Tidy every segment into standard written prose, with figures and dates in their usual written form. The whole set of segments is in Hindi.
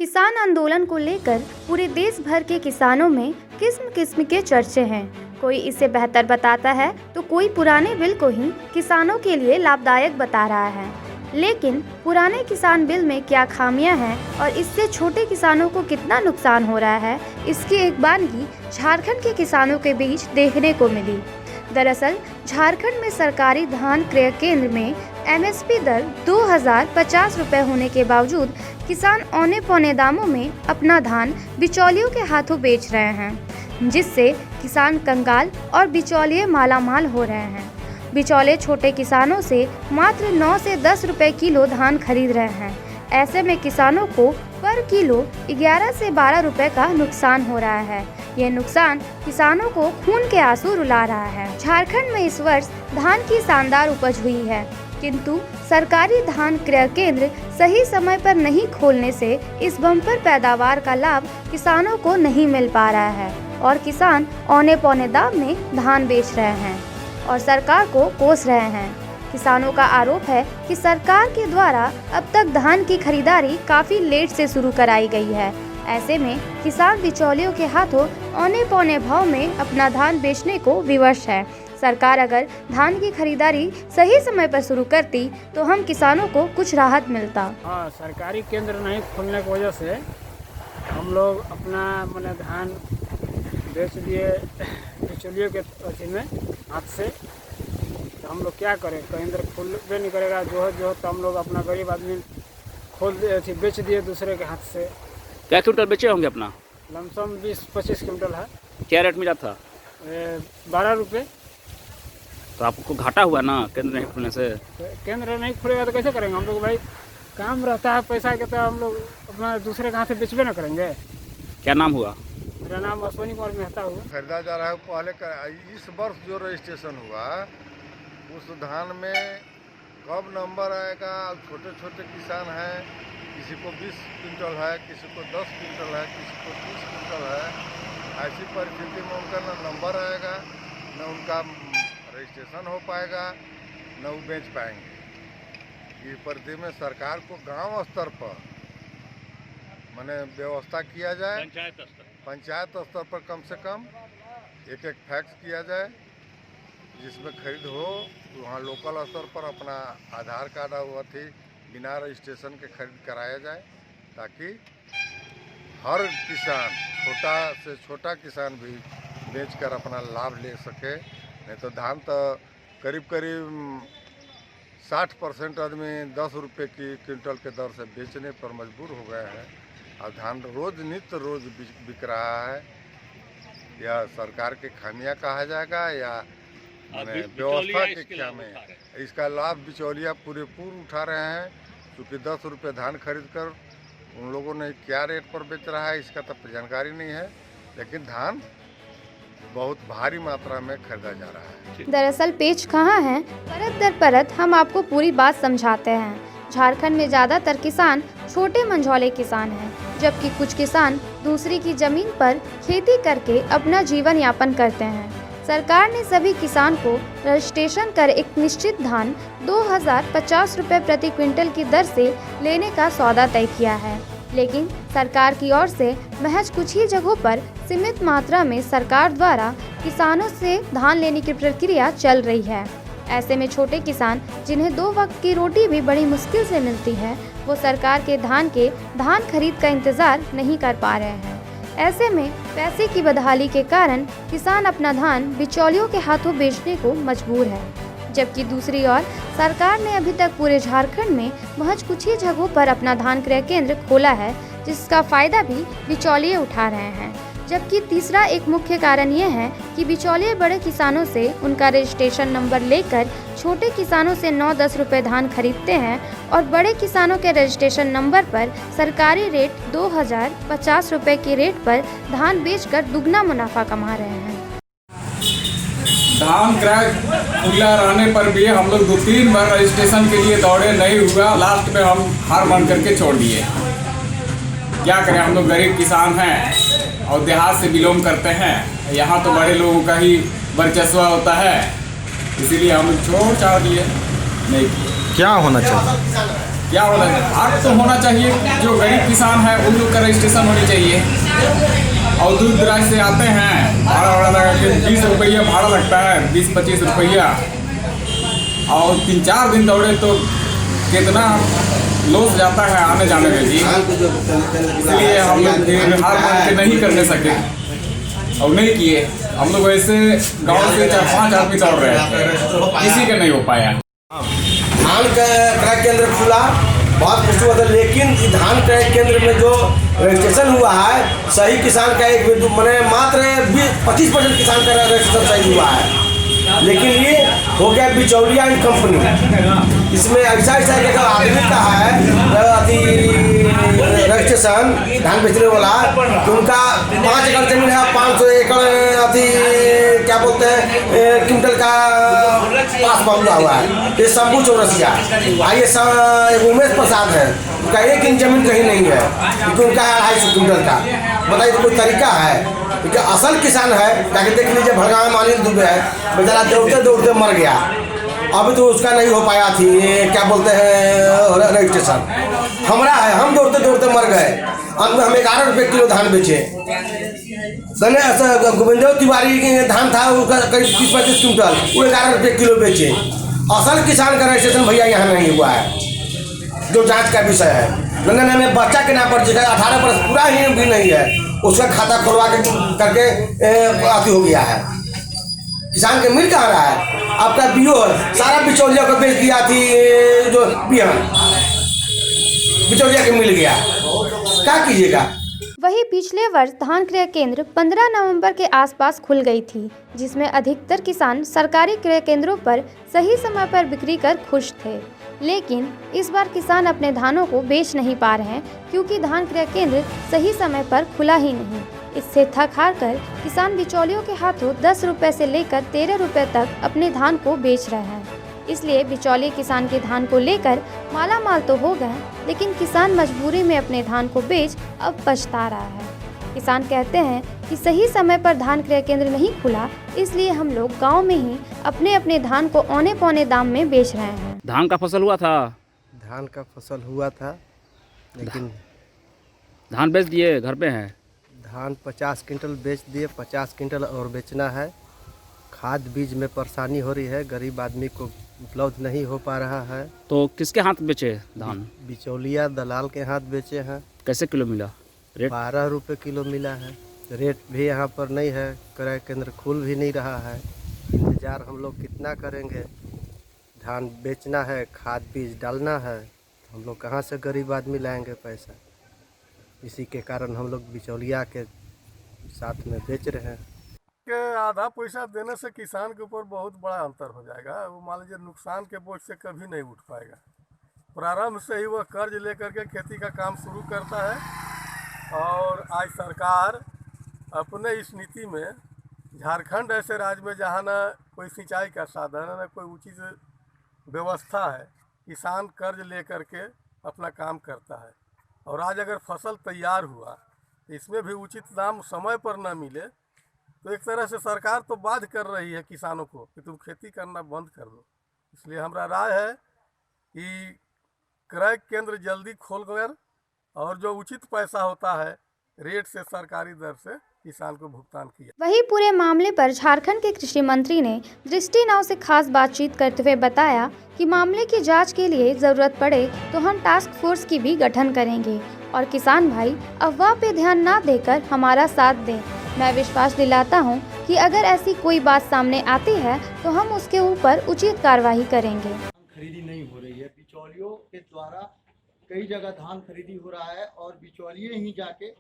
किसान आंदोलन को लेकर पूरे देश भर के किसानों में किस्म किस्म के चर्चे हैं। कोई इसे बेहतर बताता है तो कोई पुराने बिल को ही किसानों के लिए लाभदायक बता रहा है। लेकिन पुराने किसान बिल में क्या खामियां हैं और इससे छोटे किसानों को कितना नुकसान हो रहा है, इसकी एक बानगी झारखंड के किसानों के बीच देखने को मिली। दरअसल झारखंड में सरकारी धान क्रय केंद्र में एमएसपी दर 2050 रुपये होने के बावजूद किसान औने पौने दामों में अपना धान बिचौलियों के हाथों बेच रहे हैं, जिससे किसान कंगाल और बिचौलिए मालामाल हो रहे हैं। बिचौले छोटे किसानों से मात्र 9 से 10 रुपए किलो धान खरीद रहे हैं। ऐसे में किसानों को पर किलो 11 से 12 रुपए का नुकसान हो रहा है। यह नुकसान किसानों को खून के आंसू रुला रहा है। झारखंड में इस वर्ष धान की शानदार उपज हुई है, किंतु सरकारी धान क्रय केंद्र सही समय पर नहीं खोलने से इस बम्पर पैदावार का लाभ किसानों को नहीं मिल पा रहा है और किसान औने पौने दाम में धान बेच रहे हैं और सरकार को कोस रहे हैं। किसानों का आरोप है कि सरकार के द्वारा अब तक धान की खरीदारी काफी लेट से शुरू कराई गई है। ऐसे में किसान बिचौलियों के हाथों औने पौने भाव में अपना धान बेचने को विवश है। सरकार अगर धान की खरीदारी सही समय पर शुरू करती तो हम किसानों को कुछ राहत मिलता। हाँ, सरकारी केंद्र नहीं खोलने की वजह से हम लोग अपना धान बेच दिए बिचौलियों के अथी में हाथ से। तो हम लोग क्या करें, केंद्र खोलबे नहीं करेगा जो तो हम लोग अपना गरीब आदमी बेच दिए दूसरे के हाथ से। क्या क्विंटल बेचे होंगे अपना? लमसम 20-25 क्विंटल है। क्या रेट मिला था? 12 रुपये। तो आपको घाटा हुआ ना केंद्र नहीं खुलने से? केंद्र नहीं खुलेगा तो कैसे करेंगे हम लोग? भाई काम रहता है पैसा के, तो हम लोग अपना दूसरे के हाथ से बेचबे ना करेंगे। क्या नाम हुआ? मेरा नाम अश्विनी कुमार मेहता हुआ। खरीदा जा रहा है पहले इस वर्ष जो रजिस्ट्रेशन हुआ उस धान में कब नंबर आएगा। छोटे छोटे किसान हैं, किसी को 20 क्विंटल है, किसी को 10 क्विंटल है, किसी को 30 क्विंटल है। ऐसी परिस्थिति में उनका न नंबर आएगा, न उनका रजिस्ट्रेशन हो पाएगा, न वो बेच पाएंगे। इस परिस्थिति में सरकार को गांव स्तर पर व्यवस्था किया जाए। पंचायत स्तर पर कम से कम एक फैक्स किया जाए जिसमें खरीद हो। वहाँ लोकल स्तर पर अपना आधार कार्ड और बिना रजिस्ट्रेशन के खरीद कराया जाए, ताकि हर किसान, छोटा से छोटा किसान भी बेचकर अपना लाभ ले सके। नहीं तो धान तो करीब 60% आदमी 10 रुपये की क्विंटल के दर से बेचने पर मजबूर हो गए हैं। और धान नित्य रोज बिक रहा है। या सरकार के खामियां कहा जाएगा या व्यवस्था के क्या में इसका लाभ बिचौलिया पूरे उठा रहे हैं। क्योंकि 10 रुपये धान खरीद कर उन लोगों ने क्या रेट पर बेच रहा है इसका तो जानकारी नहीं है, लेकिन धान बहुत भारी मात्रा में खरीदा जा रहा है। दरअसल पेच कहाँ है, परत दर परत हम आपको पूरी बात समझाते हैं। झारखंड में ज्यादातर किसान छोटे मंझौले किसान हैं, जबकि कुछ किसान दूसरी की जमीन पर खेती करके अपना जीवन यापन करते हैं। सरकार ने सभी किसान को रजिस्ट्रेशन कर एक निश्चित धान 2050 रुपये प्रति क्विंटल की दर से लेने का सौदा तय किया है, लेकिन सरकार की ओर से महज कुछ ही जगहों पर सीमित मात्रा में सरकार द्वारा किसानों से धान लेने की प्रक्रिया चल रही है। ऐसे में छोटे किसान, जिन्हें 2 वक्त की रोटी भी बड़ी मुश्किल से मिलती है, वो सरकार के धान खरीद का इंतजार नहीं कर पा रहे हैं। ऐसे में पैसे की बदहाली के कारण किसान अपना धान बिचौलियों के हाथों बेचने को मजबूर है, जबकि दूसरी ओर सरकार ने अभी तक पूरे झारखंड में महज कुछ ही जगहों पर अपना धान क्रय केंद्र खोला है, जिसका फायदा भी बिचौलिए उठा रहे हैं। जबकि तीसरा एक मुख्य कारण यह है कि बिचौलिए बड़े किसानों से उनका रजिस्ट्रेशन नंबर लेकर छोटे किसानों से 9-10 रुपये धान खरीदते हैं और बड़े किसानों के रजिस्ट्रेशन नंबर पर सरकारी रेट 2050 रुपये की रेट पर धान बेचकर दुगना मुनाफा कमा रहे हैं। धान क्रय खुला रहने पर भी हम लोग 2-3 बार रजिस्ट्रेशन के लिए दौड़े, नहीं हुआ। लास्ट में हम हार मान करके छोड़ दिए। क्या करें, हम लोग गरीब किसान हैं और देहात से बिलोंग करते हैं। यहाँ तो बड़े लोगों का ही वर्चस्व होता है, इसीलिए हम छोड़ दिए, नहीं किए। क्या होना चाहिए? क्या होना है, हक तो होना चाहिए। जो गरीब किसान है उन लोग का रजिस्ट्रेशन होनी चाहिए। और दूर दराज से आते हैं, भाड़ा वाड़ा लगा के 20 रुपया भाड़ा लगता है, 20-25 रुपया, और 3-4 दिन दौड़े तो कितना लॉस जाता है आने जाने में जी। इसलिए हम लोग हार मान के नहीं करने सके और नहीं किए। हम लोग ऐसे गांव से 4-5 आदमी दौड़ रहे थे, किसी का नहीं हो पाया। धान क्रय केंद्र खुला, बहुत खुशी हुआ था, लेकिन इस धान क्रय केंद्र में जो रजिस्ट्रेशन हुआ है, सही किसान का एक मैंने मात्र 25% किसान का रजिस्ट्रेशन सही हुआ है। लेकिन ये हो गया बिचौलिया एंड कंपनी। इसमें ऐसा कि आदमी का है रजिस्ट्रेशन धान बेचने वाला, कि उनका 5 एकड़ जमीन है, 500 एकड़ क्या बोलते हैं क्विंटल का पास पहुँचा हुआ है। ये शंभू चौरसिया, ये उमेश प्रसाद है, उनका 1 इंच जमीन कहीं नहीं है, क्योंकि उनका है 250 क्विंटल का। बताइए तो कोई तरीका है? क्योंकि असल किसान है, जाके देख लीजिए, भड़गांव में अनिल दुबे है, बेचारा दौड़ते दौड़ते मर गया। अभी तो उसका नहीं हो पाया थी, क्या बोलते हैं रजिस्ट्रेशन। हमारा है, हम दौड़ते दौड़ते मर गए। अंत में हम 11 रुपये किलो धान बेचे। गोविंददेव तिवारी धान था, उसका करीब 30-35 क्विंटल, वो 11 रुपये किलो बेचे। असल किसान का रजिस्ट्रेशन भैया यहाँ नहीं हुआ है, जो जांच का विषय है। गंगा में बच्चा के नाम पर जिसका 18 वर्ष पूरा ही भी नहीं है, उसका खाता खुलवा के करके अति हो गया है। किसान के मिल कहाँ रहा है? आपका बीओ सारा बिचौलिया को बेच दिया थी, जो बिहान बिचौलिया के मिल गया, क्या कीजिएगा? वहीं पिछले वर्ष धान क्रय केंद्र 15 नवंबर के आसपास खुल गई थी, जिसमें अधिकतर किसान सरकारी क्रय केंद्रों पर सही समय पर बिक्री कर खुश थे। लेकिन इस बार किसान अपने धानों को बेच नहीं पा रहे हैं, क्योंकि धान क्रय केंद्र सही समय पर खुला ही नहीं। इससे थक हार कर किसान बिचौलियों के हाथों 10 रुपए से लेकर 13 रुपए तक अपने धान को बेच रहे हैं। इसलिए बिचौलिए किसान के धान को लेकर माला माल तो हो गए, लेकिन किसान मजबूरी में अपने धान को बेच अब पछता रहा है। किसान कहते हैं कि सही समय पर धान क्रय केंद्र नहीं खुला, इसलिए हम लोग गांव में ही अपने अपने धान को औने पौने दाम में बेच रहे हैं। धान का फसल हुआ था? धान का फसल हुआ था, लेकिन धान बेच दिए, घर पे है? धान 50 क्विंटल बेच दिए, 50 क्विंटल और बेचना है। खाद बीज में परेशानी हो रही है, गरीब आदमी को उपलब्ध नहीं हो पा रहा है। तो किसके हाथ बेचे धान? बिचौलिया दलाल के हाथ बेचे हैं। कैसे किलो मिला रेट? 12 रुपये किलो मिला है। रेट भी यहाँ पर नहीं है, क्रय केंद्र खुल भी नहीं रहा है। इंतज़ार हम लोग कितना करेंगे? धान बेचना है, खाद बीज डालना है, हम लोग कहाँ से गरीब आदमी लाएंगे पैसा? इसी के कारण हम लोग बिचौलिया के साथ में बेच रहे हैं। के आधा पैसा देने से किसान के ऊपर बहुत बड़ा अंतर हो जाएगा। वो मान लीजिए नुकसान के बोझ से कभी नहीं उठ पाएगा। प्रारंभ से ही वह कर्ज लेकर के खेती का काम शुरू करता है, और आज सरकार अपने इस नीति में, झारखंड ऐसे राज्य में जहाँ न कोई सिंचाई का साधन है, न कोई उचित व्यवस्था है, किसान कर्ज लेकर के अपना काम करता है। और आज अगर फसल तैयार हुआ, इसमें भी उचित दाम समय पर न मिले, तो एक तरह से सरकार तो बाध्य कर रही है किसानों को कि तुम खेती करना बंद कर दो। इसलिए हमारा राय है कि क्रय केंद्र जल्दी खोलकर और जो उचित पैसा होता है रेट से सरकारी दर से किसान को भुगतान किया। वहीं पूरे मामले पर झारखंड के कृषि मंत्री ने दृष्टि नाव से खास बातचीत करते हुए बताया कि मामले की जांच के लिए जरूरत पड़े तो हम टास्क फोर्स की भी गठन करेंगे, और किसान भाई अफवाह पे ध्यान ना देकर हमारा साथ दें। मैं विश्वास दिलाता हूं कि अगर ऐसी कोई बात सामने आती है तो हम उसके ऊपर उचित कार्रवाई करेंगे। खरीदी नहीं हो रही है, बिचौलियों के द्वारा कई जगह धान खरीदी हो रहा है और बिचौलिए ही जाके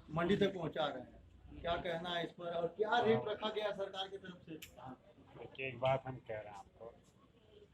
मंडी तक पहुंचा रहे हैं। क्या कहना है इस पर, और क्या रेट रखा गया सरकार की तरफ से? देखिए, एक बात हम कह रहे हैं आपको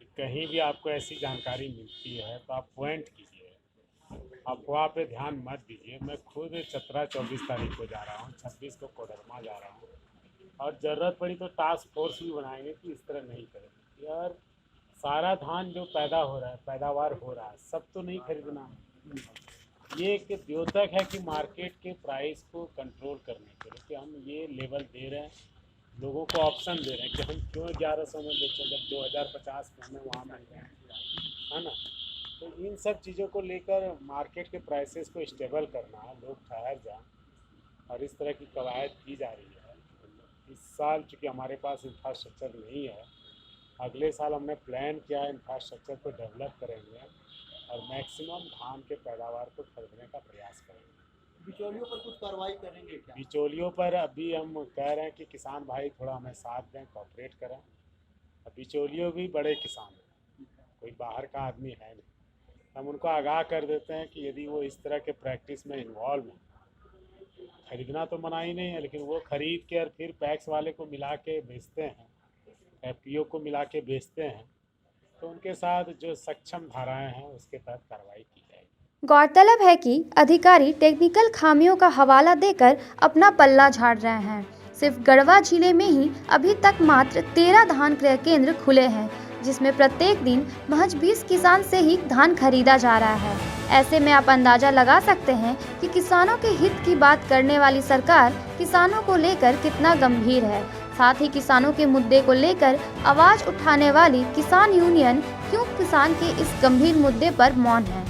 कि कहीं भी आपको ऐसी जानकारी मिलती है तो आप पॉइंट कीजिए, अफवाह पे ध्यान मत दीजिए। मैं खुद चतरा 24 तारीख को जा रहा हूँ, 26 को कोडरमा जा रहा हूँ, और ज़रूरत पड़ी तो टास्क फोर्स भी बनाएंगे कि इस तरह नहीं करें। यार, सारा धान जो पैदा हो रहा है, पैदावार हो रहा है, सब तो नहीं खरीदना। ये एक द्योतक है कि मार्केट के प्राइस को कंट्रोल करने के लिए कि हम ये लेवल दे रहे हैं, लोगों को ऑप्शन दे रहे हैं कि हम क्यों 1100 में बेचें जब 2050 में हमें वहाँ मिल रहे हैं, है ना। तो इन सब चीज़ों को लेकर मार्केट के प्राइसेस को स्टेबल करना है, लोग ठहर जाएं और इस तरह की कवायद की जा रही है। इस साल चूँकि हमारे पास इंफ्रास्ट्रक्चर नहीं है, अगले साल हमने प्लान किया है इंफ्रास्ट्रक्चर को डेवलप करेंगे और मैक्सिमम धान के पैदावार को खरीदने का प्रयास करेंगे। बिचौलियों पर कुछ कार्रवाई करेंगे क्या? बिचौलियों पर अभी हम कह रहे हैं कि किसान भाई थोड़ा हमें साथ दें, कोऑपरेट करें। बिचौलियों भी बड़े किसान हैं, कोई बाहर का आदमी है नहीं। हम उनको आगाह कर देते हैं कि यदि वो इस तरह के प्रैक्टिस में इन्वॉल्व हैं, खरीदना तो मना ही नहीं है, लेकिन वो खरीद के और फिर पैक्स वाले को मिला के बेचते हैं, एफपीओ को मिला के बेचते हैं, तो उनके साथ जो सक्षम धाराएं हैं उसके तहत कार्रवाई की जाएगी। गौरतलब है कि अधिकारी टेक्निकल खामियों का हवाला देकर अपना पल्ला झाड़ रहे हैं। सिर्फ गढ़वा जिले में ही अभी तक मात्र 13 धान क्रय केंद्र खुले हैं, जिसमें प्रत्येक दिन महज 20 किसान से ही धान खरीदा जा रहा है। ऐसे में आप अंदाजा लगा सकते हैं कि किसानों के हित की बात करने वाली सरकार किसानों को लेकर कितना गंभीर है। साथ ही किसानों के मुद्दे को लेकर आवाज उठाने वाली किसान यूनियन क्यों किसान के इस गंभीर मुद्दे पर मौन है।